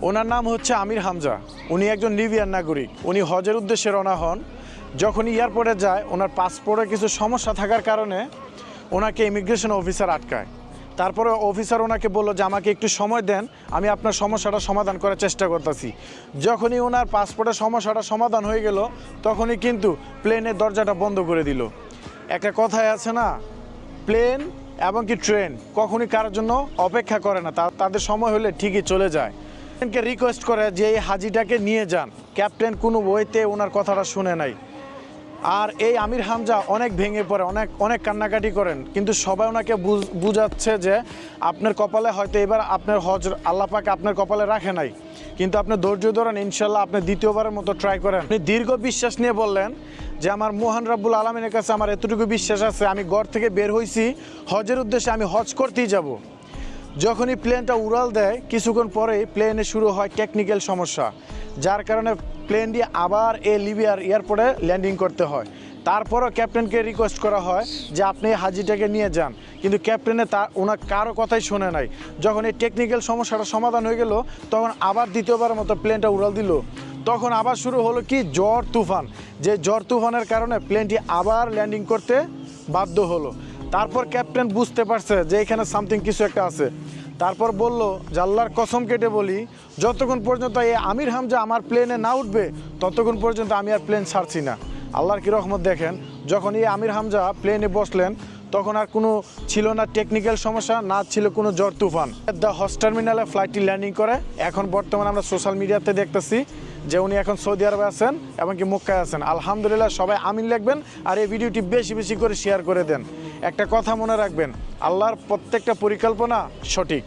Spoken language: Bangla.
ওনার নাম হচ্ছে আমির হামজা। উনি একজন লিবিয়ান নাগরিক। উনি হজের উদ্দেশ্যে রওনা হন। যখন এয়ারপোর্টে যায়, ওনার পাসপোর্টে কিছু সমস্যা থাকার কারণে ওনাকে ইমিগ্রেশন অফিসার আটকায়। তারপরে অফিসার ওনাকে বললো যে আমাকে একটু সময় দেন, আমি আপনার সমস্যাটা সমাধান করার চেষ্টা করতেছি। যখনই ওনার পাসপোর্টের সমস্যাটা সমাধান হয়ে গেল, তখনই কিন্তু প্লেনের দরজাটা বন্ধ করে দিল। একটা কথাই আছে না, প্লেন এবং কি ট্রেন কখনই কারোর জন্য অপেক্ষা করে না, তাদের সময় হলে ঠিকই চলে যায়। ক্যাপ্টেনকে রিকোয়েস্ট করে যে এই হাজিটাকে নিয়ে যান। ক্যাপ্টেন কোনো ওয়েতে ওনার কথাটা শুনে নাই। আর এই আমির হামজা অনেক ভেঙে পড়ে, অনেক কান্নাকাটি করেন, কিন্তু সবাই ওনাকে বুঝাচ্ছে যে আপনার কপালে হয়তো এবার আপনার হজ আল্লাহ পাক আপনার কপালে রাখে নাই, কিন্তু আপনি ধৈর্য ধরেন, ইনশাল্লাহ আপনি দ্বিতীয়বারের মতো ট্রাই করেন। উনি দীর্ঘ বিশ্বাস নিয়ে বললেন যে আমার মহান রাব্বুল আলামিনের কাছে আমার এতটুকু বিশ্বাস আছে, আমি ঘর থেকে বের হয়েছি হজের উদ্দেশ্যে, আমি হজ করতেই যাব। যখনই প্লেনটা উড়াল দেয়, কিছুক্ষণ পরেই প্লেনে শুরু হয় টেকনিক্যাল সমস্যা, যার কারণে প্লেনটি আবার লিবিয়ার এয়ারপোর্টে ল্যান্ডিং করতে হয়। তারপরও ক্যাপ্টেনকে রিকোয়েস্ট করা হয় যে আপনি হাজিটাকে নিয়ে যান, কিন্তু ক্যাপ্টেনে ওনার কারো কথাই শোনে নাই। যখন এই টেকনিক্যাল সমস্যাটা সমাধান হয়ে গেল, তখন আবার দ্বিতীয়বারের মতো প্লেনটা উড়াল দিল। তখন আবার শুরু হলো কি ঝড় তুফান, যে ঝড় তুফানের কারণে প্লেনটি আবার ল্যান্ডিং করতে বাধ্য হলো। তারপর ক্যাপ্টেন বুঝতে পারছে যে এখানে সামথিং কিছু একটা আছে। তারপর বলল যে আল্লাহর কসম কেটে বলি, যতক্ষণ পর্যন্ত এই আমির হামজা আমার প্লেনে না উঠবে, ততক্ষণ পর্যন্ত আমি আর প্লেন ছাড়ছি না। আল্লাহর কি রহমত দেখেন, যখন এই আমির হামজা প্লেনে বসলেন, তখন আর কোনো ছিল না টেকনিক্যাল সমস্যা, না ছিল কোনো ঝড় তুফান। দ্য হজ টার্মিনালে ফ্লাইটটি ল্যান্ডিং করে। এখন বর্তমানে আমরা সোশ্যাল মিডিয়াতে দেখতেছি যে উনি এখন সৌদি আরবে আছেন এবং কি মক্কায় আছেন। আলহামদুলিল্লাহ, সবাই আমিন লিখবেন আর এই ভিডিওটি বেশি বেশি করে শেয়ার করে দেন। একটা কথা মনে রাখবেন, আল্লাহর প্রত্যেকটা পরিকল্পনা সঠিক।